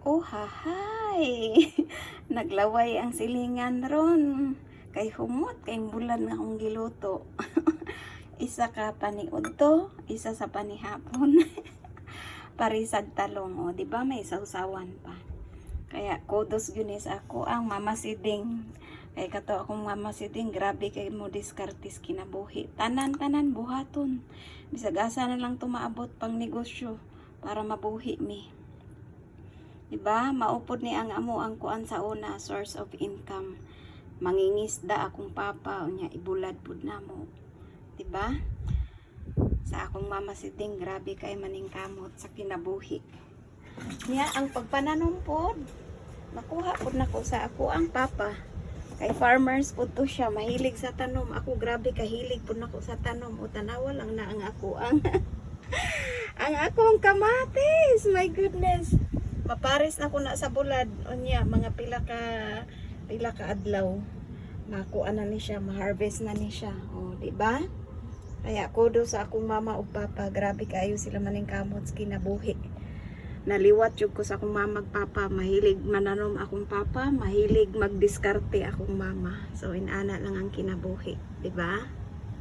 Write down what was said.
Oh, hahay! Naglaway ang silingan ron. Kay humot, kay bulan nga akong giluto. Isa ka paniudto, isa sa panihapon. Parisag talong, o, di ba may sausawan pa. Kaya kudos gyunis ako ang mamasiding. Kay kato akong mamasiding, grabe kay mo diskartis kinabuhi. Tanan-tanan buhaton. Bisag asa na lang tumaabot pang negosyo para mabuhi mi. Diba? Maupod ni ang amo ang kuan sa una, source of income. Mangingisda akong papa, unya ibulad pud namo. Diba? Sa akong mama siding, grabe kay maningkamot sa kinabuhi. Niya ang pagpananom pod. Nakuha pod nako sa ako ang papa. Kay farmers pod to siya, mahilig sa tanom. Ako grabe kahilig pod nako sa tanom. O tanawa lang na ang ako ang ang akong kamatis. My goodness. Mapares na ko na sa bulad unya mga pila ka adlaw makuha na ni siya, ma-harvest na ni siya, o di ba? Kaya kudo sa akong mama ug papa, grabe kayo sila maning kamot sa kinabuhi. Naliwat jud ko sa akong mama ug papa, mahilig mananom akong papa, mahilig magdiskarte akong mama, so inana lang ang kinabuhi, di ba?